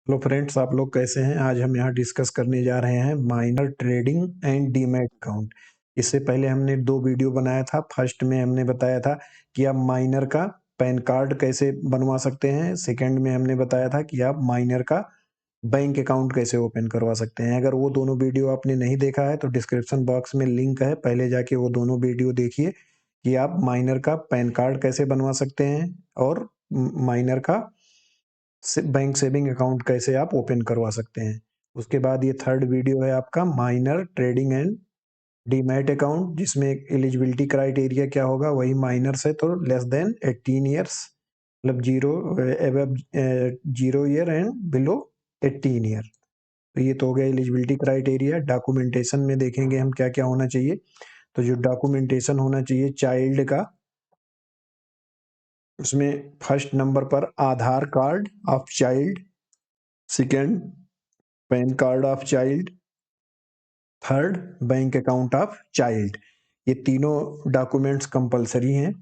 Hello friends, आप लोग कैसे हैं। आज हम यहाँ डिस्कस करने जा रहे हैं minor trading and demat account. इससे पहले हमने 2 वीडियो बनाया था। फर्स्ट में हमने बताया था कि आप माइनर का पैन कार्ड कैसे बनवा सकते हैं। सेकंड में हमने बताया था कि आप माइनर का बैंक अकाउंट कैसे ओपन करवा सकते हैं। अगर वो दोनों वीडियो आपने नहीं देखा है तो डिस्क्रिप्शन बॉक्स में लिंक है, पहले जाके वो दोनों वीडियो देखिए कि आप माइनर का पैन कार्ड कैसे बनवा सकते हैं और माइनर का बैंक सेविंग अकाउंट कैसे आप ओपन करवा सकते हैं। उसके बाद ये थर्ड वीडियो है आपका minor trading and demat account, जिसमें एलिजिबिलिटी क्राइटेरिया क्या होगा, वही माइनर्स है तो लेस देन 18 ईयर्स, मतलब zero year and below 18 year. तो ये तो हो गया एलिजिबिलिटी क्राइटेरिया। डॉक्यूमेंटेशन में देखेंगे हम क्या क्या होना चाहिए। तो जो डॉक्यूमेंटेशन होना चाहिए चाइल्ड का, उसमें फर्स्ट नंबर पर Aadhaar card of child, second PAN card of child, third bank account of child. ये तीनों डॉक्यूमेंट्स कंपलसरी हैं।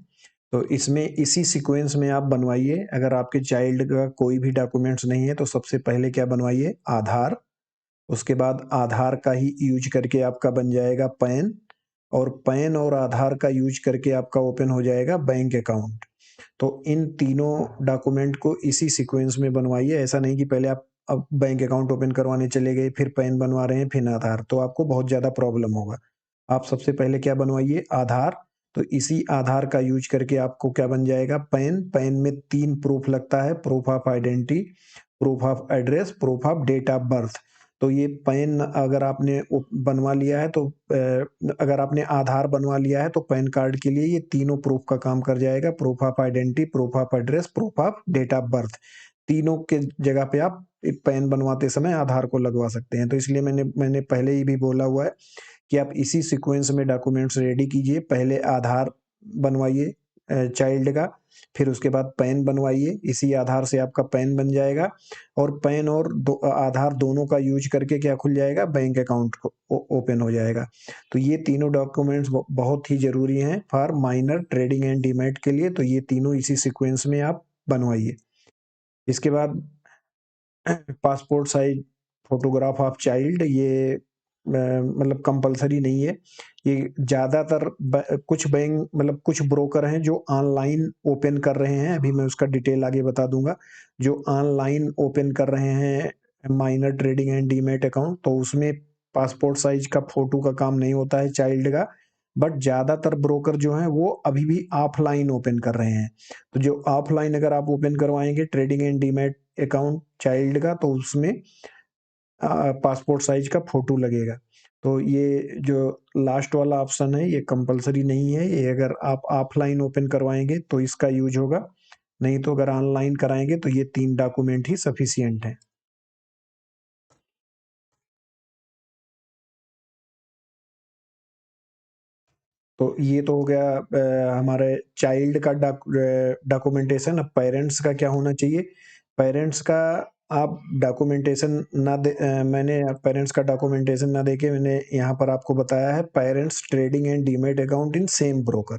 तो इसमें इसी सीक्वेंस में आप बनवाइए। अगर आपके चाइल्ड का कोई भी डॉक्यूमेंट्स नहीं है तो सबसे पहले क्या बनवाइए, आधार। उसके बाद आधार का ही यूज करके आपका बन जाएगा पैन, और पैन और आधार का यूज करके आपका ओपन हो जाएगा बैंक अकाउंट। तो इन तीनों डॉक्यूमेंट को इसी सीक्वेंस में बनवाइए। ऐसा नहीं कि पहले आप अब बैंक अकाउंट ओपन करवाने चले गए, फिर पैन बनवा रहे हैं, फिर आधार, तो आपको बहुत ज़्यादा प्रॉब्लम होगा। आप सबसे पहले क्या बनवाइए, आधार। तो इसी आधार का यूज करके आपको क्या बन जाएगा, पैन। पैन में 3 प्रूफ लगता है, proof of identity, proof of address, proof of date of birth. तो ये पैन अगर आपने बनवा लिया है तो अगर आपने आधार बनवा लिया है तो पैन कार्ड के लिए ये तीनों प्रूफ का काम कर जाएगा। Proof of identity, proof of address, proof of date of birth, तीनों के जगह पे आप पैन बनवाते समय आधार को लगवा सकते हैं। तो इसलिए मैंने पहले ही भी बोला हुआ है कि आप इसी सीक्वेंस में डॉक्यूमेंट्स रेडी कीजिए। पहले आधार बनवाइए चाइल्ड का, फिर उसके बाद पैन बनवाइए, इसी आधार से आपका पैन बन जाएगा, और पैन और आधार दोनों का यूज करके क्या खुल जाएगा, बैंक अकाउंट ओपन हो जाएगा। तो ये तीनों डॉक्यूमेंट्स बहुत ही जरूरी हैं for minor trading and demat के लिए। तो ये तीनों इसी सीक्वेंस में आप बनवाइए। इसके बाद passport size photograph of child, ये मतलब कंपलसरी नहीं है। ये ज़्यादातर कुछ बैंक, मतलब कुछ ब्रोकर हैं जो ऑनलाइन ओपन कर रहे हैं, अभी मैं उसका डिटेल आगे बता दूंगा। जो ऑनलाइन ओपन कर रहे हैं minor trading and demat account, तो उसमें पासपोर्ट साइज का फोटो का काम नहीं होता है चाइल्ड का। बट ज़्यादातर ब्रोकर जो हैं वो अभी भी ऑफलाइन ओपन कर रहे हैं। तो जो ऑफलाइन अगर आप ओपन करवाएंगे trading and demat account child का, तो उसमें पासपोर्ट साइज का फोटो लगेगा। तो ये जो लास्ट वाला ऑप्शन है ये कंपलसरी नहीं है, ये अगर आप ऑफलाइन ओपन करवाएंगे तो इसका यूज होगा, नहीं तो अगर ऑनलाइन कराएंगे तो ये 3 डॉक्यूमेंट ही सफिशियंट है। तो ये तो हो गया हमारे चाइल्ड का डॉक्यूमेंटेशन। अब पेरेंट्स का क्या होना चाहिए। पेरेंट्स का आप डॉक्यूमेंटेशन ना दे, मैंने पेरेंट्स का डॉक्यूमेंटेशन ना देके मैंने यहाँ पर आपको बताया है parents trading and demat account in same broker.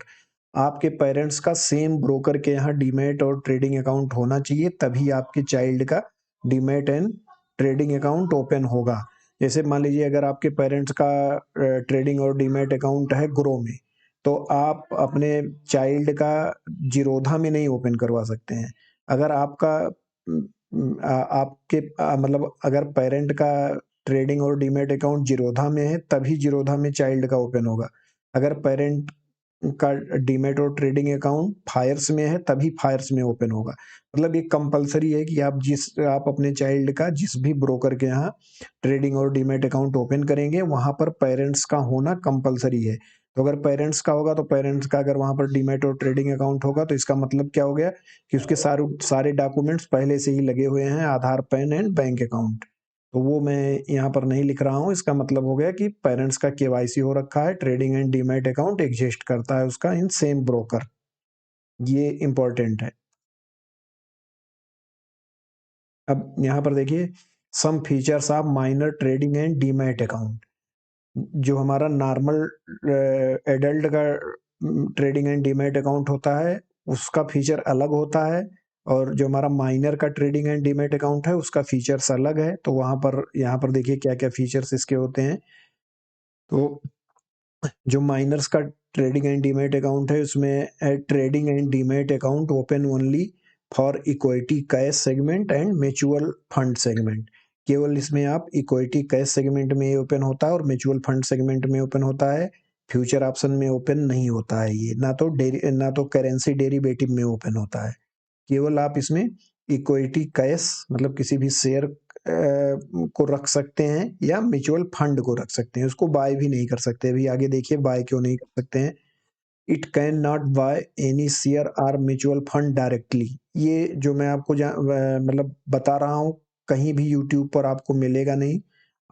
आपके पेरेंट्स का सेम ब्रोकर के यहाँ डीमैट और ट्रेडिंग अकाउंट होना चाहिए, तभी आपके चाइल्ड का demat and trading account open होगा। जैसे मान लीजिए अगर आपके पेरेंट्स का ट्रेडिंग और डीमैट अकाउंट है ग्रो में, तो आप अपने चाइल्ड का जीरोधा में नहीं ओपन करवा सकते हैं। अगर आपका आपके मतलब अगर पेरेंट का ट्रेडिंग और डीमैट अकाउंट जीरोधा में है तभी जीरोधा में चाइल्ड का ओपन होगा। अगर पेरेंट का डीमैट और ट्रेडिंग अकाउंट फायर्स में है तभी फायर्स में ओपन होगा। मतलब ये कंपलसरी है कि आप अपने चाइल्ड का जिस भी ब्रोकर के यहाँ ट्रेडिंग और डीमैट अकाउंट ओपन करेंगे वहां पर पेरेंट्स का होना कंपलसरी है। तो अगर पेरेंट्स का होगा तो पेरेंट्स का अगर वहां पर डीमैट और ट्रेडिंग अकाउंट होगा तो इसका मतलब क्या हो गया कि उसके सारे सारे डॉक्यूमेंट्स पहले से ही लगे हुए हैं, आधार, पैन एंड बैंक अकाउंट। तो वो मैं यहाँ पर नहीं लिख रहा हूँ। इसका मतलब हो गया कि पेरेंट्स का केवाईसी हो रखा है, trading and demat account exist करता है उसका इन सेम ब्रोकर। ये इंपॉर्टेंट है। अब यहाँ पर देखिए some features of minor trading and demat account. जो हमारा नॉर्मल एडल्ट का ट्रेडिंग एंड डीमैट अकाउंट होता है उसका फीचर अलग होता है, और जो हमारा माइनर का ट्रेडिंग एंड डीमैट अकाउंट है उसका फीचर्स अलग है। तो वहाँ पर यहाँ पर देखिए क्या-क्या फीचर्स इसके होते हैं। तो जो माइनर्स का ट्रेडिंग एंड डीमैट अकाउंट है उसमें trading and demat account open only for equity cash segment and mutual fund segment. केवल इसमें आप इक्विटी कैश सेगमेंट में ओपन होता है और म्यूचुअल फंड सेगमेंट में ओपन होता है। फ्यूचर ऑप्शन में ओपन नहीं होता है ये, ना तो करेंसी डेरिवेटिव में ओपन होता है। केवल आप इसमें इक्विटी कैश मतलब किसी भी शेयर को रख सकते हैं या म्यूचुअल फंड को रख सकते हैं, उसको बाय भी नहीं कर सकते। अभी आगे देखिए बाय क्यों नहीं कर सकते हैं। It can not by any share और म्यूचुअल फंड डायरेक्टली। ये जो मैं आपको मतलब बता रहा हूँ कहीं भी यूट्यूब पर आपको मिलेगा नहीं।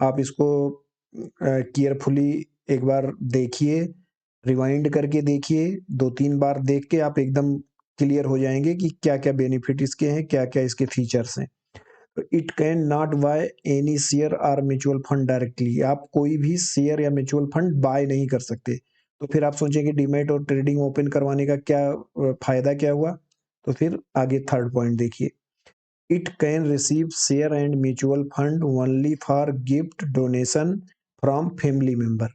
आप इसको केयरफुली एक बार देखिए, रिवाइंड करके देखिए, 2-3 बार देख के आप एकदम क्लियर हो जाएंगे कि क्या क्या बेनिफिट इसके हैं, क्या क्या इसके फीचर्स हैं। It can not by any share और म्यूचुअल फंड डायरेक्टली। आप कोई भी शेयर या म्यूचुअल फंड बाय नहीं कर सकते। तो फिर आप सोचेंगे डीमैट और ट्रेडिंग ओपन करवाने का क्या फायदा क्या हुआ। तो फिर आगे थर्ड पॉइंट देखिए, it can receive share and mutual fund only for gift donation from family member.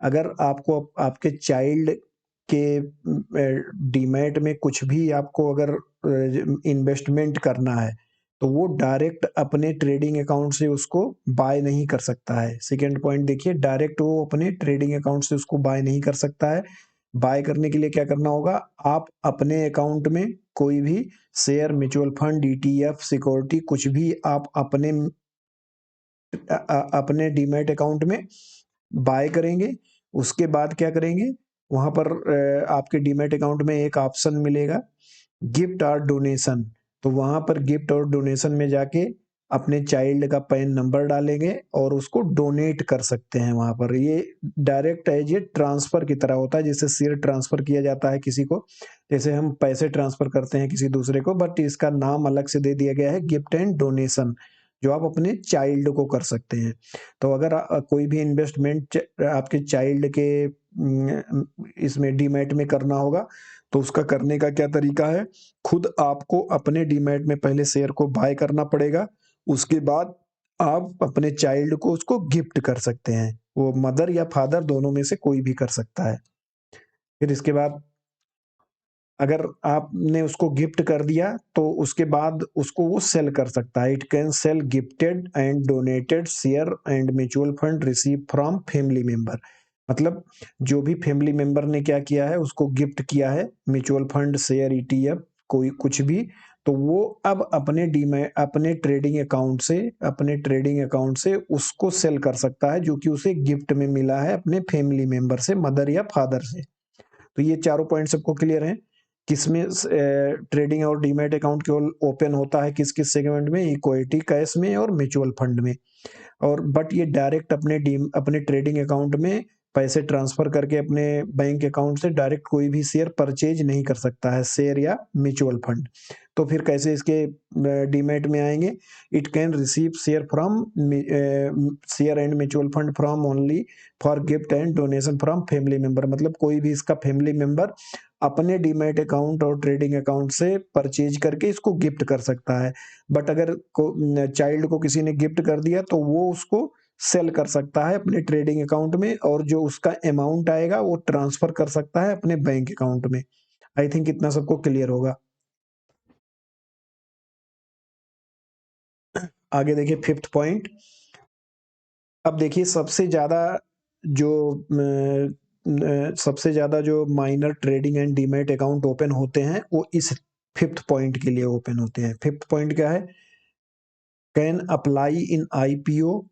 अगर आपको आपके चाइल्ड के डीमैट में कुछ भी आपको अगर इन्वेस्टमेंट करना है तो वो डायरेक्ट अपने ट्रेडिंग अकाउंट से उसको बाय नहीं कर सकता है। सेकेंड पॉइंट देखिए, डायरेक्ट वो अपने ट्रेडिंग अकाउंट से उसको बाय नहीं कर सकता है। बाय करने के लिए क्या करना होगा, आप अपने अकाउंट में कोई भी share, mutual fund, ETF, security कुछ भी आप अपने डीमैट अकाउंट में बाय करेंगे। उसके बाद क्या करेंगे, वहां पर आपके डीमैट अकाउंट में एक ऑप्शन मिलेगा गिफ्ट और डोनेशन। तो वहां पर गिफ्ट और डोनेशन में जाके अपने चाइल्ड का पैन नंबर डालेंगे और उसको डोनेट कर सकते हैं वहां पर। ये डायरेक्ट एज ये ट्रांसफर की तरह होता है, जैसे शेयर ट्रांसफर किया जाता है किसी को, जैसे हम पैसे ट्रांसफर करते हैं किसी दूसरे को, बट इसका नाम अलग से दे दिया गया है गिफ्ट एंड डोनेशन, जो आप अपने चाइल्ड को कर सकते हैं। तो अगर कोई भी इन्वेस्टमेंट आपके चाइल्ड के इसमें डीमैट में करना होगा तो उसका करने का क्या तरीका है, खुद आपको अपने डीमैट में पहले शेयर को बाय करना पड़ेगा। उसके बाद आप अपने चाइल्ड को उसको गिफ्ट कर सकते हैं। वो मदर या फादर दोनों में से कोई भी कर सकता है। फिर इसके बाद अगर आपने उसको गिफ्ट कर दिया तो उसके बाद उसको वो सेल कर सकता है। It can cell gifted and donated share and mutual fund receive from family member. मतलब जो भी फैमिली मेंबर ने क्या किया है, उसको गिफ्ट किया है म्यूचुअल फंड, शेयर, ईटीएफ, कोई कुछ भी, तो वो अब अपने ट्रेडिंग अकाउंट से उसको सेल कर सकता है, जो कि उसे गिफ्ट में मिला है अपने फैमिली मेंबर से, मदर या फादर से। तो ये चारों पॉइंट सबको क्लियर हैं। किसमें ट्रेडिंग और डीमैट अकाउंट केवल ओपन होता है, किस किस सेगमेंट में, इक्विटी कैश में और म्यूचुअल फंड में। और बट ये डायरेक्ट अपने ट्रेडिंग अकाउंट में पैसे ट्रांसफर करके अपने बैंक अकाउंट से डायरेक्ट कोई भी शेयर परचेज नहीं कर सकता है, शेयर या म्यूचुअल फंड। तो फिर कैसे इसके डीमैट में आएंगे, it can receive share and mutual fund from only for gift and donation from family member. मतलब कोई भी इसका फैमिली मेंबर अपने डीमैट अकाउंट और ट्रेडिंग अकाउंट से परचेज करके इसको गिफ्ट कर सकता है। बट अगर चाइल्ड को किसी ने गिफ्ट कर दिया तो वो उसको सेल कर सकता है अपने ट्रेडिंग अकाउंट में, और जो उसका अमाउंट आएगा वो ट्रांसफर कर सकता है अपने बैंक अकाउंट में। आई थिंक इतना सबको क्लियर होगा। आगे देखिए फिफ्थ पॉइंट। अब देखिए जो सबसे ज्यादा जो minor trading and demat account open होते हैं वो इस फिफ्थ पॉइंट के लिए ओपन होते हैं। फिफ्थ पॉइंट क्या है, can apply in IPO,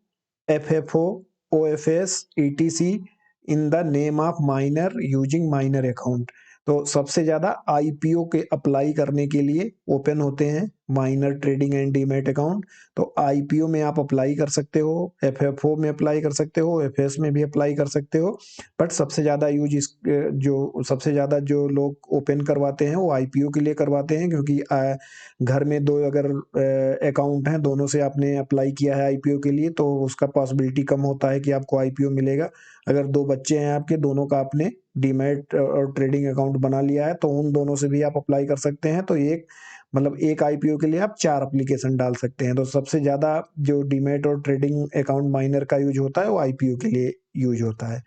FFO, OFS, ETC in the name of minor using minor account. तो सबसे ज्यादा आईपीओ के अप्लाई करने के लिए ओपन होते हैं minor trading and demat account. तो आईपीओ में आप अप्लाई कर सकते हो, एफएफओ में अप्लाई कर सकते हो, एफएस में भी अप्लाई कर सकते हो। बट सबसे ज्यादा जो लोग ओपन करवाते हैं वो आईपीओ के लिए करवाते हैं, क्योंकि घर में दो अगर अकाउंट हैं, दोनों से आपने अप्लाई किया है आईपीओ के लिए, तो उसका पॉसिबिलिटी कम होता है कि आपको आईपीओ मिलेगा। अगर 2 बच्चे हैं आपके, दोनों का आपने डीमैट और ट्रेडिंग अकाउंट बना लिया है, तो उन दोनों से भी आप अप्लाई कर सकते हैं। तो एक मतलब एक आईपीओ के लिए आप 4 एप्लीकेशन डाल सकते हैं। तो सबसे ज़्यादा जो डीमैट और ट्रेडिंग अकाउंट माइनर का यूज़ होता है वो आईपीओ के लिए यूज़ होता है।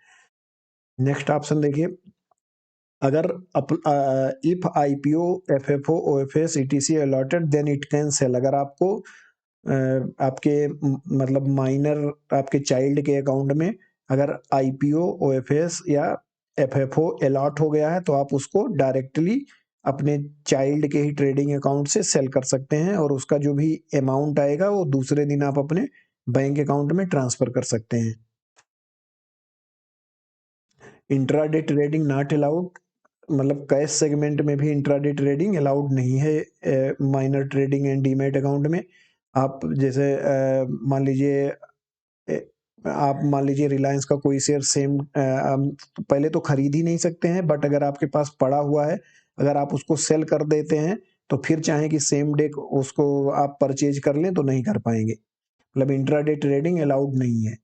नेक्स्ट ऑप्शन देखिए, अगर if IPO, FFO, OFS, ETC allotted then it can sell. अगर आपको आपके मतलब माइनर आपके चाइल्ड के अकाउंट में अगर आईपीओ, ओएफएस या एफएफओ अलॉट हो गया है तो आप उसको डायरेक्टली अपने चाइल्ड के ही ट्रेडिंग अकाउंट से सेल कर सकते हैं और उसका जो भी अमाउंट आएगा वो दूसरे दिन आप अपने बैंक अकाउंट में ट्रांसफर कर सकते हैं। इंट्राडे ट्रेडिंग नॉट अलाउड, मतलब कैश सेगमेंट में भी इंट्राडे ट्रेडिंग अलाउड नहीं है minor trading and demat account में। आप जैसे मान लीजिए आप मान लीजिए रिलायंस का कोई शेयर सेम पहले तो खरीद ही नहीं सकते हैं, बट अगर आपके पास पड़ा हुआ है, अगर आप उसको सेल कर देते हैं तो फिर चाहे कि सेम डे उसको आप परचेज कर लें तो नहीं कर पाएंगे। मतलब इंट्राडे ट्रेडिंग अलाउड नहीं है।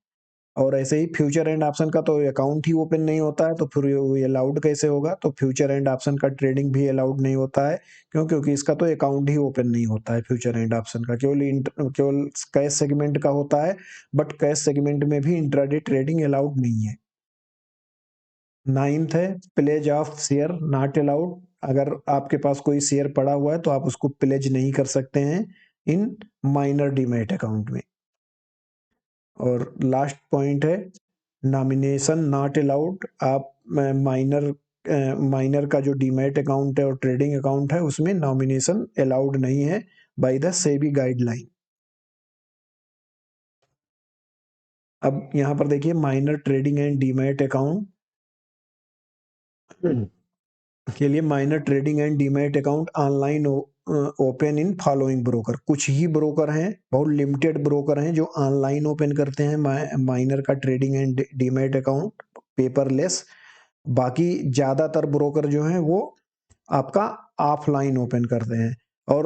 और ऐसे ही फ्यूचर एंड ऑप्शन का तो अकाउंट ही ओपन नहीं होता है, तो फिर ये अलाउड कैसे होगा? तो फ्यूचर एंड ऑप्शन का ट्रेडिंग भी अलाउड नहीं होता है। क्यों? क्योंकि इसका तो अकाउंट ही ओपन नहीं होता है फ्यूचर एंड ऑप्शन का, केवल कैश सेगमेंट का होता है, बट कैश सेगमेंट में भी इंट्राडे ट्रेडिंग अलाउड नहीं है। 9th है pledge of share not allowed. अगर आपके पास कोई शेयर पड़ा हुआ है तो आप उसको प्लेज नहीं कर सकते हैं इन माइनर डीमैट अकाउंट में। और लास्ट पॉइंट है नॉमिनेशन नॉट अलाउड। आप माइनर का जो डीमैट अकाउंट है और ट्रेडिंग अकाउंट है उसमें नॉमिनेशन अलाउड नहीं है बाय द सेबी गाइडलाइन। अब यहाँ पर देखिए minor trading and demat account के लिए minor trading and demat account online open in following broker. कुछ ही ब्रोकर हैं, बहुत लिमिटेड ब्रोकर हैं जो ऑनलाइन ओपन करते हैं माइनर का trading and demat account paperless. बाकी ज्यादातर ब्रोकर जो हैं वो आपका ऑफलाइन ओपन करते हैं। और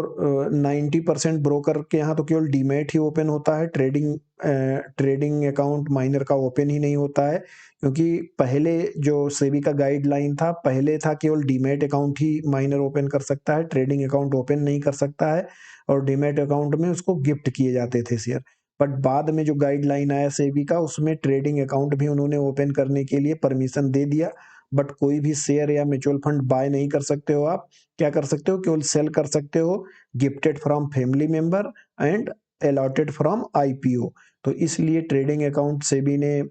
90% ब्रोकर के यहाँ तो केवल डीमैट ही ओपन होता है, ट्रेडिंग अकाउंट माइनर का ओपन ही नहीं होता है। क्योंकि पहले जो सेबी का गाइडलाइन था, पहले था केवल डीमैट अकाउंट ही माइनर ओपन कर सकता है, ट्रेडिंग अकाउंट ओपन नहीं कर सकता है, और डीमैट अकाउंट में उसको गिफ्ट किए जाते थे शेयर। बट बाद में जो गाइडलाइन आया सेबी का उसमें ट्रेडिंग अकाउंट भी उन्होंने ओपन करने के लिए परमिशन दे दिया। बट कोई भी शेयर या म्यूचुअल फंड बाय नहीं कर सकते हो। आप क्या कर सकते हो? केवल सेल कर सकते हो, gifted from family member and allotted from IPO. तो इसलिए ट्रेडिंग अकाउंट सेबी ने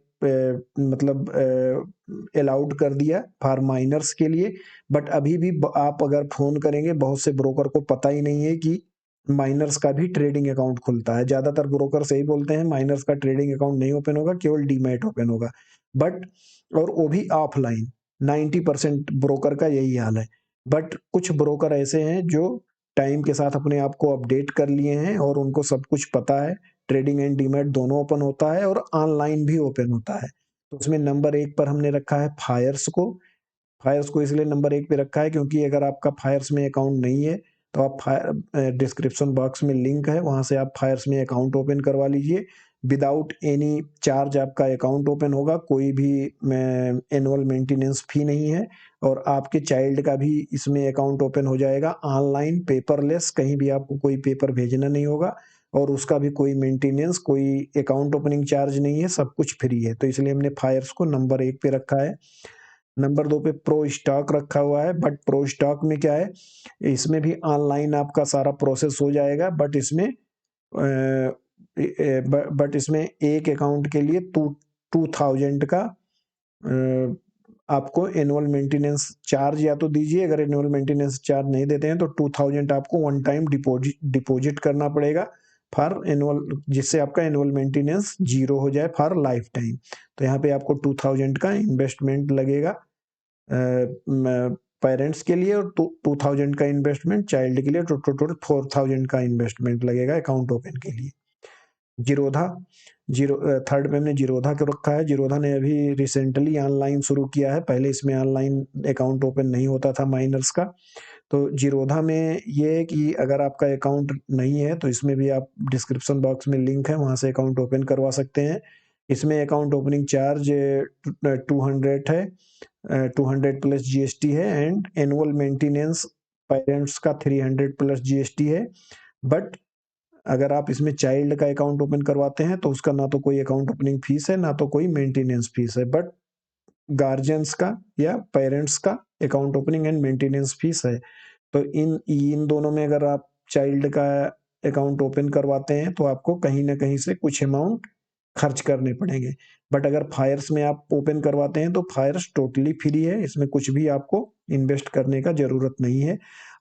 मतलब अलाउड कर दिया फॉर माइनर्स के लिए। बट अभी भी आप अगर फोन करेंगे बहुत से ब्रोकर को पता ही नहीं है कि माइनर्स का भी ट्रेडिंग अकाउंट खुलता है। ज्यादातर ब्रोकर सही बोलते हैं माइनर्स का ट्रेडिंग अकाउंट नहीं ओपन होगा, केवल डीमैट ओपन होगा। बट और वो भी ऑफलाइन। 90% ब्रोकर का यही हाल है। बट कुछ ब्रोकर ऐसे हैं जो टाइम के साथ अपने आप को अपडेट कर लिए हैं और उनको सब कुछ पता है। ट्रेडिंग एंड डीमैट दोनों ओपन होता है और ऑनलाइन भी ओपन होता है। तो उसमें नंबर 1 पर हमने रखा है फायर्स को। फायर्स को इसलिए नंबर 1 पे रखा है क्योंकि अगर आपका फायर्स में अकाउंट नहीं है तो आप डिस्क्रिप्शन बॉक्स में लिंक है, वहां से आप फायर्स में अकाउंट ओपन करवा लीजिए। विदाउट एनी चार्ज आपका अकाउंट ओपन होगा, कोई भी एनुअल मेंटेनेंस फी नहीं है। और आपके चाइल्ड का भी इसमें अकाउंट ओपन हो जाएगा ऑनलाइन पेपरलेस, कहीं भी आपको कोई पेपर भेजना नहीं होगा। और उसका भी कोई मेंटेनेंस, कोई अकाउंट ओपनिंग चार्ज नहीं है, सब कुछ फ्री है। तो इसलिए हमने फायर्स को नंबर 1 पे रखा है। नंबर 2 पे प्रो स्टॉक रखा हुआ है। बट प्रो स्टॉक में क्या है, इसमें भी ऑनलाइन आपका सारा प्रोसेस हो जाएगा। बट इसमें एक अकाउंट के लिए 2000 का आपको एनुअल मेंटेनेंस चार्ज या तो दीजिए, अगर एनुअल मेंटेनेंस चार्ज नहीं देते हैं तो 2000 आपको वन टाइम डिपॉजिट करना पड़ेगा फॉर एनुअल, जिससे आपका एनुअल मेंटेनेंस 0 हो जाए फॉर लाइफ टाइम। तो यहाँ पे आपको 2000 का इन्वेस्टमेंट लगेगा पेरेंट्स के लिए, और 2000 का इन्वेस्टमेंट चाइल्ड के लिए, टोटल 4000 का इन्वेस्टमेंट लगेगा अकाउंट ओपन के लिए। जीरोधा, जीरो थर्ड में हमने जीरोधा को रखा है। जीरोधा ने अभी रिसेंटली ऑनलाइन शुरू किया है, पहले इसमें ऑनलाइन अकाउंट ओपन नहीं होता था माइनर्स का। तो जीरोधा में ये है कि अगर आपका अकाउंट नहीं है तो इसमें भी आप डिस्क्रिप्शन बॉक्स में लिंक है, वहां से अकाउंट ओपन करवा सकते हैं। इसमें अकाउंट ओपनिंग चार्ज 200 है, 200 प्लस जीएसटी है, एंड एनुअल मेंटेनेंस पेरेंट्स का 300 प्लस जीएसटी है। बट अगर आप इसमें चाइल्ड का अकाउंट ओपन करवाते हैं तो उसका ना तो कोई अकाउंट ओपनिंग फीस है, ना तो कोई मेंटेनेंस फीस है। बट गार्जियंस का या पेरेंट्स का account opening and maintenance fees है। तो इन दोनों में अगर आप चाइल्ड का अकाउंट ओपन करवाते हैं तो आपको कहीं ना कहीं से कुछ अमाउंट खर्च करने पड़ेंगे। बट अगर फायर्स में आप ओपन करवाते हैं तो फायर्स टोटली फ्री है, इसमें कुछ भी आपको इन्वेस्ट करने का जरूरत नहीं है।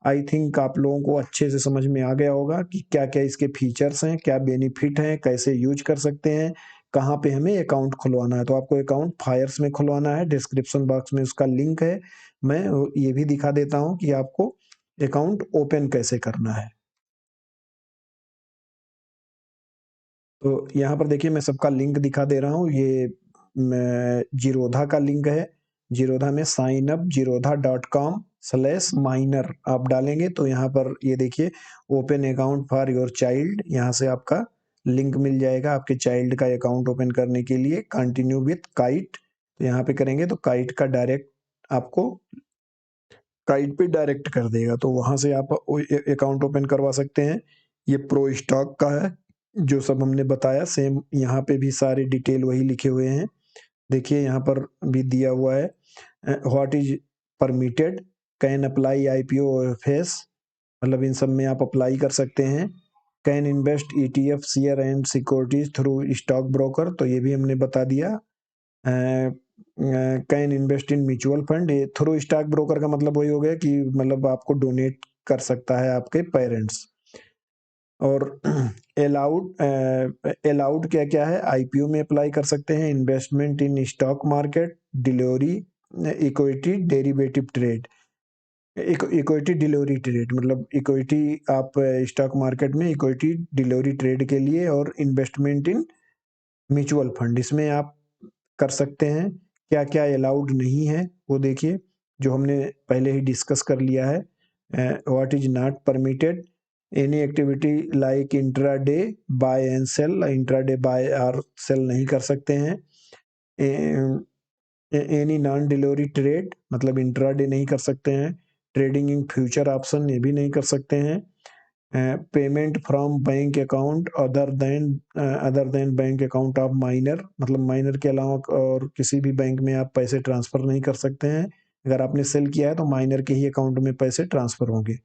आई थिंक आप लोगों को अच्छे से समझ में आ गया होगा कि क्या क्या इसके फीचर्स हैं, क्या बेनिफिट हैं, कैसे यूज कर सकते हैं, कहाँ पे हमें अकाउंट खुलवाना है। तो आपको अकाउंट फायर्स में खुलवाना है, डिस्क्रिप्शन बॉक्स में उसका लिंक है। मैं ये भी दिखा देता हूँ कि आपको अकाउंट ओपन कैसे करना है। तो यहाँ पर देखिए मैं सबका लिंक दिखा दे रहा हूँ। ये जीरोधा का लिंक है। जीरोधा में signup.jirodha.com/minor आप डालेंगे तो यहाँ पर ये देखिए open account for your child, यहाँ से आपका लिंक मिल जाएगा आपके चाइल्ड का अकाउंट ओपन करने के लिए। कंटिन्यू विथ काइट, तो यहाँ पे करेंगे तो काइट का डायरेक्ट आपको काइट पे डायरेक्ट कर देगा, तो वहां से आप अकाउंट ओपन करवा सकते हैं। ये प्रो स्टॉक का है, जो सब हमने बताया सेम यहाँ पे भी सारे डिटेल वही लिखे हुए हैं। देखिए यहाँ पर भी दिया हुआ है what is permitted, can apply IPO और फेस, मतलब इन सब में आप अप्लाई कर सकते हैं। Can invest ETF share and securities through stock broker, तो ये भी हमने बता दिया। Can invest in mutual fund, ये थ्रू स्टॉक ब्रोकर का मतलब वही हो गया कि मतलब आपको डोनेट कर सकता है आपके पेरेंट्स। और अलाउड क्या क्या है, आईपीओ में अप्लाई कर सकते हैं, investment in stock market, delivery, equity derivative trade. Equity delivery trade मतलब इक्विटी आप स्टॉक मार्केट में इक्विटी डिलीवरी ट्रेड के लिए, और इन्वेस्टमेंट इन म्यूचुअल फंड, इसमें आप कर सकते हैं। क्या क्या अलाउड नहीं है वो देखिए, जो हमने पहले ही डिस्कस कर लिया है। What is not permitted, any activity like intraday buy and sell, intraday buy और सेल नहीं कर सकते हैं। एनी नॉन डिलीवरी ट्रेड मतलब इंट्राडे नहीं कर सकते हैं। ट्रेडिंग इन फ्यूचर ऑप्शन ये भी नहीं कर सकते हैं। Payment from bank account other than bank account of minor, मतलब माइनर के अलावा और किसी भी बैंक में आप पैसे ट्रांसफर नहीं कर सकते हैं। अगर आपने सेल किया है तो माइनर के ही अकाउंट में पैसे ट्रांसफर होंगे।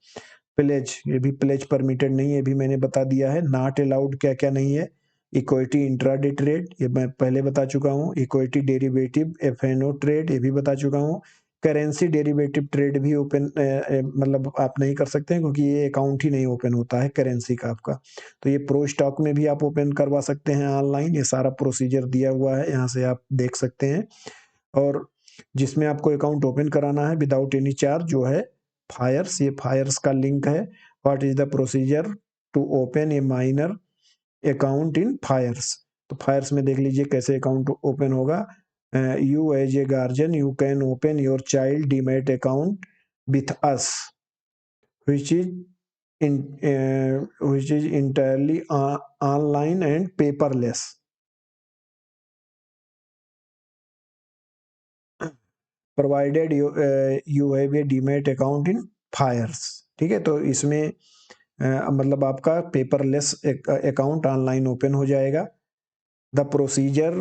प्लेज, ये भी प्लेज परमिटेड नहीं है, ये भी मैंने बता दिया है। नॉट अलाउड क्या क्या नहीं है, इक्विटी इंट्राडे ट्रेड ये मैं पहले बता चुका हूँ। इक्विटी डेरिवेटिव एफएनओ ट्रेड ये भी बता चुका हूँ। करेंसी डेरिवेटिव ट्रेड भी ओपन मतलब आप नहीं कर सकते हैं, क्योंकि ये अकाउंट ही नहीं ओपन होता है करेंसी का आपका। तो ये प्रो स्टॉक में भी आप ओपन करवा सकते हैं ऑनलाइन, ये सारा प्रोसीजर दिया हुआ है, यहाँ से आप देख सकते हैं। और जिसमें आपको अकाउंट ओपन कराना है विदाउट एनी चार्ज जो है फायर्स, ये फायर्स का लिंक है। What is the procedure to open a minor account in Fyers, तो फायर्स में देख लीजिए कैसे अकाउंट ओपन होगा। You as a guardian you can open your child demat account with us which is which is entirely online and paperless, provided you have a demat account in Fyers. ठीक है, तो इसमें मतलब आपका paperless account online open हो जाएगा। The procedure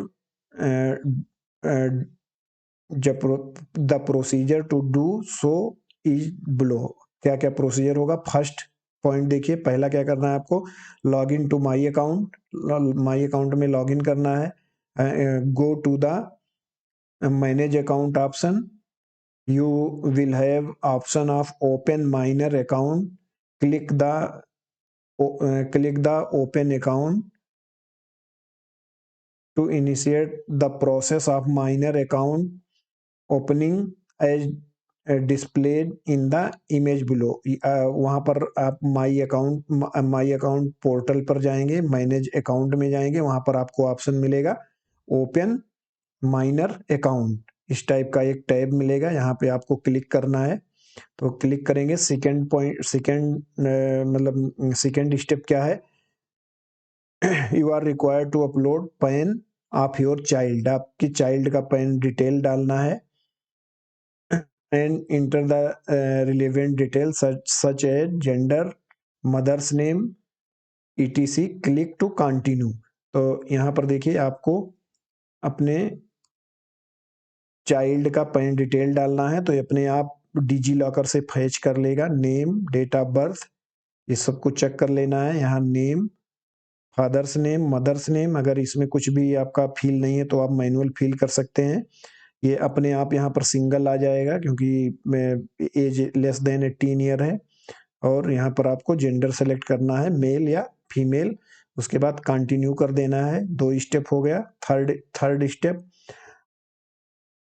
the procedure to do so is below, क्या क्या प्रोसीजर होगा। फर्स्ट पॉइंट देखिए, पहला क्या करना है आपको, log in to my account, my account में लॉग इन करना है। Go to the manage account option, you will have option of open minor account, click the open account to initiate the process of minor account opening as displayed in the image below। वहां पर आप my account portal पर जाएंगे, manage account में जाएंगे, वहां पर आपको ऑप्शन मिलेगा ओपन माइनर अकाउंट, इस टाइप का एक टैब मिलेगा, यहाँ पे आपको क्लिक करना है। तो क्लिक करेंगे, मतलब सेकेंड स्टेप क्या है, you are required to upload PAN of your child, आपकी चाइल्ड का पैन डिटेल डालना है। and enter the relevant details such as gender, mother's name, etc. Click to continue. तो यहाँ पर देखिए आपको अपने चाइल्ड का पैन डिटेल डालना है, तो ये अपने आप डिजी लॉकर से फैच कर लेगा। नेम, डेट ऑफ बर्थ, ये सब कुछ चेक कर लेना है। यहाँ name, father's name, mother's name, अगर इसमें कुछ भी आपका फील नहीं है तो आप मैनुअल फील कर सकते हैं। ये अपने आप यहाँ पर सिंगल आ जाएगा क्योंकि एज लेस देन 18 ईयर है। और यहाँ पर आपको जेंडर सेलेक्ट करना है, मेल या फीमेल। उसके बाद कंटिन्यू कर देना है। 2 स्टेप हो गया। Third step,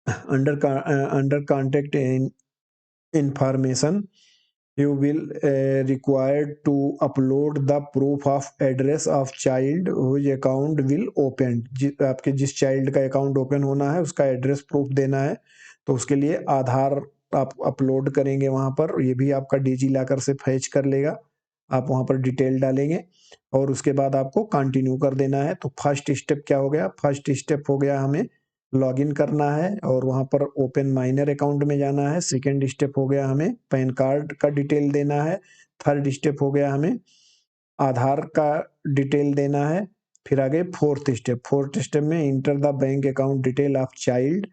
under contact information you will required to upload the proof of address of child whose account will open। आपके जिस चाइल्ड का अकाउंट ओपन होना है उसका एड्रेस प्रूफ देना है, तो उसके लिए आधार आप अपलोड करेंगे वहां पर। ये भी आपका डिजी लॉकर से फैच कर लेगा। आप वहां पर डिटेल डालेंगे और उसके बाद आपको कंटिन्यू कर देना है। तो फर्स्ट स्टेप क्या हो गया? फर्स्ट स्टेप हो गया हमें लॉगिन करना है और वहां पर ओपन माइनर अकाउंट में जाना है। सेकेंड स्टेप हो गया हमें पैन कार्ड का डिटेल देना है। थर्ड स्टेप हो गया हमें आधार का डिटेल देना है। फिर आगे फोर्थ स्टेप में enter the bank account detail of child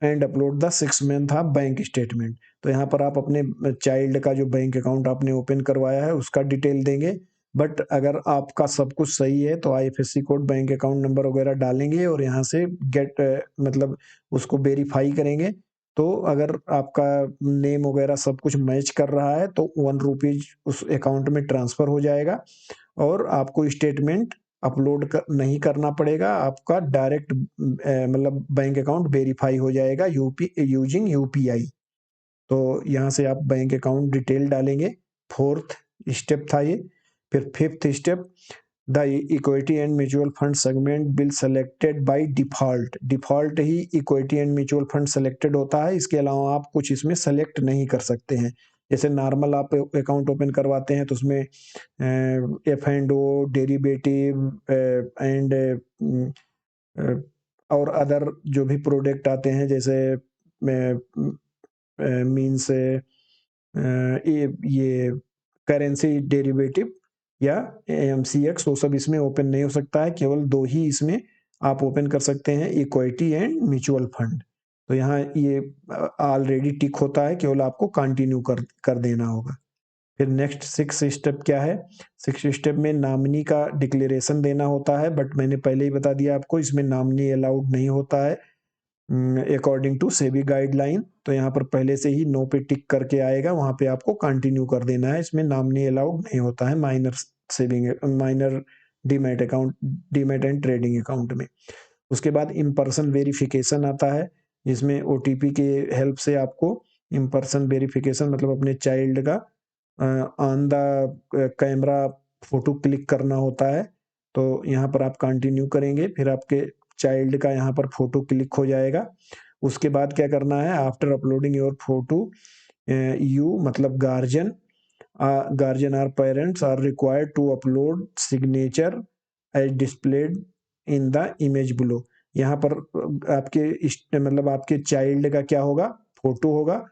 and upload the 6 month of bank statement. तो यहाँ पर आप अपने चाइल्ड का जो बैंक अकाउंट आपने ओपन करवाया है उसका डिटेल देंगे। बट अगर आपका सब कुछ सही है तो IFSC code, bank account number वगैरह डालेंगे और यहाँ से गेट मतलब उसको वेरीफाई करेंगे। तो अगर आपका नेम वगैरह सब कुछ मैच कर रहा है तो ₹1 उस अकाउंट में ट्रांसफर हो जाएगा और आपको स्टेटमेंट अपलोड नहीं करना पड़ेगा। आपका डायरेक्ट मतलब बैंक अकाउंट वेरीफाई हो जाएगा यूजिंग UPI। तो यहाँ से आप बैंक अकाउंट डिटेल डालेंगे। फोर्थ स्टेप था ये। फिर fifth step, the equity and mutual fund segment will selected by default he equity and mutual fund selected होता है। इसके अलावा आप कुछ इसमें सेलेक्ट नहीं कर सकते हैं। जैसे नॉर्मल आप अकाउंट ओपन करवाते हैं तो उसमें F&O, डेरिवेटिव एंड और अदर जो भी प्रोडक्ट आते हैं जैसे मीन्स ये करेंसी डेरिवेटिव या MCX, वो सब इसमें ओपन नहीं हो सकता है। केवल 2 ही इसमें आप ओपन कर सकते हैं, इक्विटी एंड म्यूचुअल फंड। तो यहाँ ये ऑलरेडी टिक होता है, केवल आपको कंटिन्यू कर देना होगा। फिर नेक्स्ट 6 स्टेप क्या है? 6 स्टेप में नॉमिनी का डिक्लेरेशन देना होता है, बट मैंने पहले ही बता दिया आपको इसमें नॉमिनी अलाउड नहीं होता है अकॉर्डिंग टू सेबी गाइडलाइन। तो यहाँ पर पहले से ही नो पे टिक करके आएगा, वहां पे आपको कंटिन्यू कर देना है। इसमें नॉमिनी अलाउड नहीं होता है minor demat account, demat and trading account में। उसके बाद इन पर्सन वेरिफिकेशन आता है, जिसमें OTP के हेल्प से आपको इन पर्सन वेरिफिकेशन मतलब अपने चाइल्ड का on the camera photo click करना होता है। तो यहाँ पर आप कंटिन्यू करेंगे, फिर आपके चाइल्ड का यहाँ पर फोटो क्लिक हो जाएगा। उसके बाद क्या करना है? After uploading your photo you मतलब guardian or parents are required to upload signature as displayed in the image below. यहाँ पर आपके मतलब आपके चाइल्ड का क्या होगा? फोटो होगा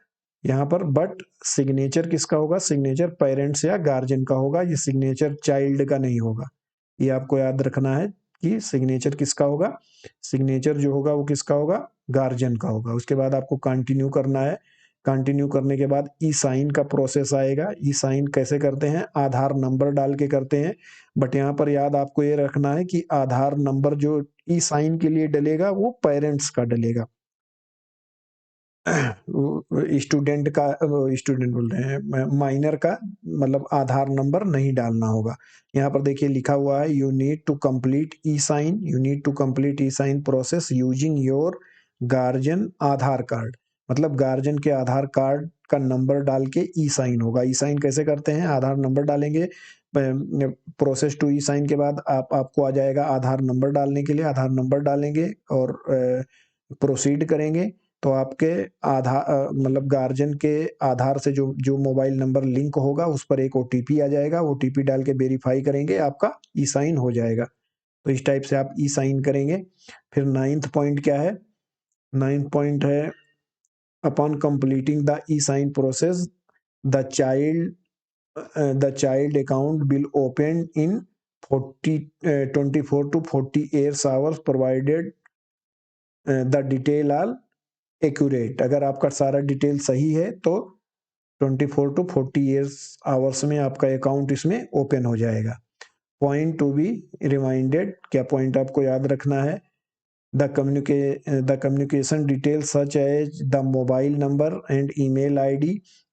यहाँ पर, बट सिग्नेचर किसका होगा? सिग्नेचर पेरेंट्स या गार्जियन का होगा, ये सिग्नेचर चाइल्ड का नहीं होगा। ये आपको याद रखना है कि सिग्नेचर किसका होगा? सिग्नेचर जो होगा वो किसका होगा? गार्जियन का होगा। उसके बाद आपको कंटिन्यू करना है। कंटिन्यू करने के बाद ई साइन का प्रोसेस आएगा। ई साइन कैसे करते हैं? आधार नंबर डाल के करते हैं, बट यहाँ पर याद आपको ये रखना है कि आधार नंबर जो ई साइन के लिए डलेगा वो पेरेंट्स का डलेगा। स्टूडेंट का, स्टूडेंट बोल रहे हैं, माइनर का मतलब आधार नंबर नहीं डालना होगा। यहाँ पर देखिए लिखा हुआ है you need to complete e sign process using your guardian Aadhaar card. मतलब गार्जियन के आधार कार्ड का नंबर डाल के ई साइन होगा। ई साइन कैसे करते हैं? आधार नंबर डालेंगे, प्रोसेस टू ई साइन के बाद आपको आ जाएगा आधार नंबर डालने के लिए। आधार नंबर डालेंगे और प्रोसीड करेंगे तो आपके आधार मतलब गार्जियन के आधार से जो जो मोबाइल नंबर लिंक होगा उस पर एक OTP आ जाएगा। OTP डाल के वेरीफाई करेंगे, आपका ई साइन हो जाएगा। तो इस टाइप से आप ई साइन करेंगे। फिर 9th पॉइंट क्या है? 9th पॉइंट है upon completing the e-sign process, the child account will open in 24 to 48 hours provided the detail are accurate. अगर आपका सारा डिटेल सही है तो 24 टू 48 आवर्स में आपका अकाउंट इसमें ओपन हो जाएगा। पॉइंट टू बी रिमाइंडेड, क्या पॉइंट आपको याद रखना है? the communication details such as the mobile number and email ID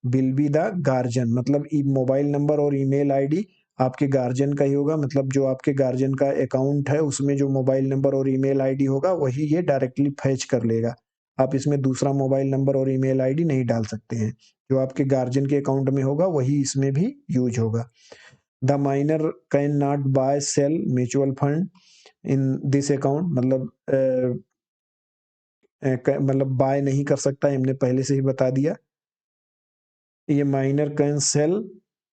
will be the guardian। मतलब मोबाइल नंबर और ईमेल आईडी आपके गार्जियन का ही होगा, मतलब जो आपके गार्जियन का अकाउंट है उसमें जो मोबाइल नंबर और ईमेल आईडी होगा वही ये डायरेक्टली फैच कर लेगा। आप इसमें दूसरा मोबाइल नंबर और ईमेल आईडी नहीं डाल सकते हैं। जो आपके गार्जियन के अकाउंट में होगा वही इसमें भी यूज होगा। The minor can not buy sell mutual fund in this account, मतलब बाय नहीं कर सकता, हमने पहले से ही बता दिया। ये minor can sell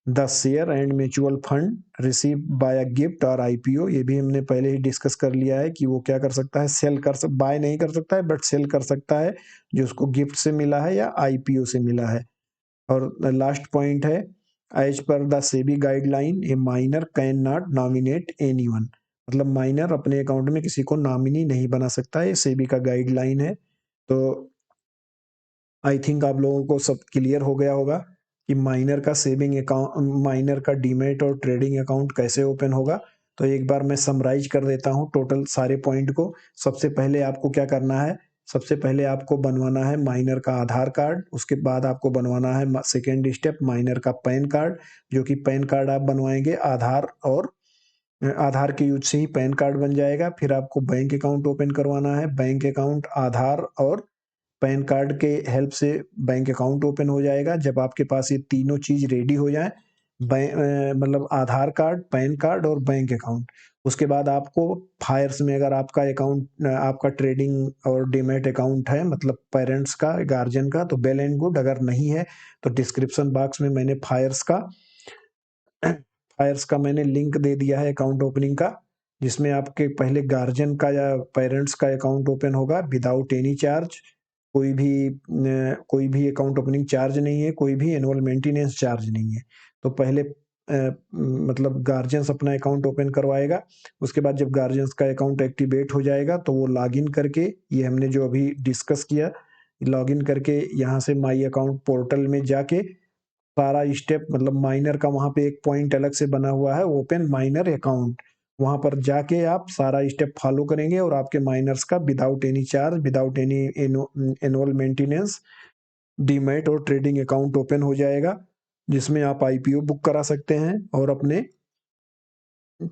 the share and mutual fund receive by gift और आईपीओ, ये भी हमने पहले ही डिस्कस कर लिया है कि वो क्या कर सकता है, सेल कर बाय नहीं कर सकता है बट सेल कर सकता है जो उसको गिफ्ट से मिला है या आईपीओ से मिला है। और लास्ट पॉइंट है as per the SEBI guideline a minor can not nominate anyone, मतलब माइनर अपने अकाउंट में किसी को नॉमिनी नहीं बना सकता है, ये सेबी का गाइडलाइन है। तो आई थिंक आप लोगों को सब क्लियर हो गया होगा कि माइनर का सेविंग अकाउंट, माइनर का डीमैट और ट्रेडिंग अकाउंट कैसे ओपन होगा। तो एक बार मैं समराइज कर देता हूँ टोटल सारे पॉइंट को। सबसे पहले आपको क्या करना है, सबसे पहले आपको बनवाना है माइनर का आधार कार्ड, उसके बाद आपको बनवाना है सेकेंड स्टेप माइनर का पैन कार्ड, जो कि पैन कार्ड आप बनवाएंगे आधार और आधार के यूज से ही पैन कार्ड बन जाएगा। फिर आपको बैंक अकाउंट ओपन करवाना है, बैंक अकाउंट आधार और पैन कार्ड के हेल्प से बैंक अकाउंट ओपन हो जाएगा। जब आपके पास ये तीनों चीज रेडी हो जाए, मतलब आधार कार्ड, पैन कार्ड और बैंक अकाउंट, उसके बाद आपको फायर्स में अगर आपका अकाउंट, आपका ट्रेडिंग और डीमैट अकाउंट है, मतलब पेरेंट्स का, गार्जियन का, तो वेल एंड गुड। अगर नहीं है तो डिस्क्रिप्शन बॉक्स में मैंने फायर्स का मैंने लिंक दे दिया है अकाउंट ओपनिंग का, जिसमें आपके पहले गार्जियन का या पेरेंट्स का अकाउंट ओपन होगा विदाउट एनी चार्ज। कोई भी अकाउंट ओपनिंग चार्ज नहीं है, कोई भी एनुअल मेंटेनेंस चार्ज नहीं है। तो पहले मतलब गार्जियंस अपना अकाउंट ओपन करवाएगा, उसके बाद जब गार्जियंस का अकाउंट एक्टिवेट हो जाएगा तो वो लॉगिन करके, ये हमने जो अभी डिस्कस किया, लॉगिन करके यहाँ से माई अकाउंट पोर्टल में जाके सारा स्टेप, मतलब माइनर का वहाँ पे एक पॉइंट अलग से बना हुआ है ओपन माइनर अकाउंट, वहां पर जाके आप सारा स्टेप फॉलो करेंगे और आपके माइनर्स का without any charge, without any annual maintenance demat और ट्रेडिंग अकाउंट ओपन हो जाएगा, जिसमें आप आईपीओ बुक करा सकते हैं और अपने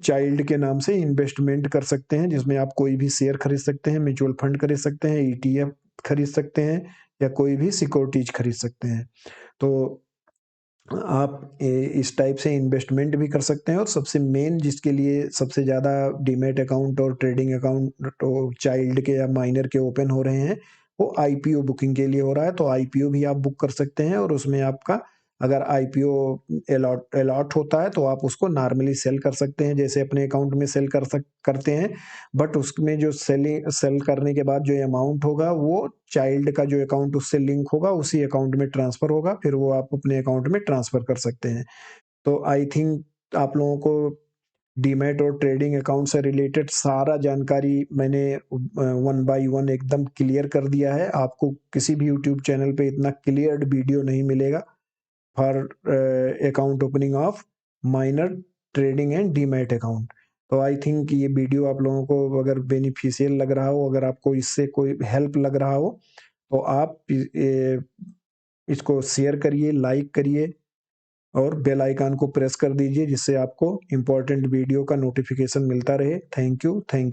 चाइल्ड के नाम से इन्वेस्टमेंट कर सकते हैं, जिसमें आप कोई भी शेयर खरीद सकते हैं, म्यूचुअल फंड खरीद सकते हैं, ईटीएफ खरीद सकते हैं या कोई भी सिक्योरिटीज खरीद सकते हैं। तो आप इस टाइप से इन्वेस्टमेंट भी कर सकते हैं। और सबसे मेन जिसके लिए सबसे ज़्यादा डीमैट अकाउंट और ट्रेडिंग अकाउंट तो चाइल्ड के या माइनर के ओपन हो रहे हैं, वो आईपीओ बुकिंग के लिए हो रहा है। तो आईपीओ भी आप बुक कर सकते हैं और उसमें आपका अगर आईपीओ अलॉट होता है तो आप उसको नॉर्मली सेल कर सकते हैं, जैसे अपने अकाउंट में सेल करते हैं, बट उसमें जो सेल करने के बाद जो अमाउंट होगा वो चाइल्ड का जो अकाउंट उससे लिंक होगा उसी अकाउंट में ट्रांसफर होगा, फिर वो आप अपने अकाउंट में ट्रांसफर कर सकते हैं। तो आई थिंक आप लोगों को डीमैट और ट्रेडिंग अकाउंट से रिलेटेड सारा जानकारी मैंने वन बाय वन एकदम क्लियर कर दिया है। आपको किसी भी यूट्यूब चैनल पे इतना क्लियर्ड वीडियो नहीं मिलेगा for account opening of minor trading and demat account. तो आई थिंक ये वीडियो आप लोगों को अगर बेनिफिशियल लग रहा हो, अगर आपको इससे कोई हेल्प लग रहा हो, तो आप इसको शेयर करिए, लाइक करिए और बेल आइकन को प्रेस कर दीजिए, जिससे आपको इम्पोर्टेंट वीडियो का नोटिफिकेशन मिलता रहे। Thank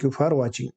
you for watching.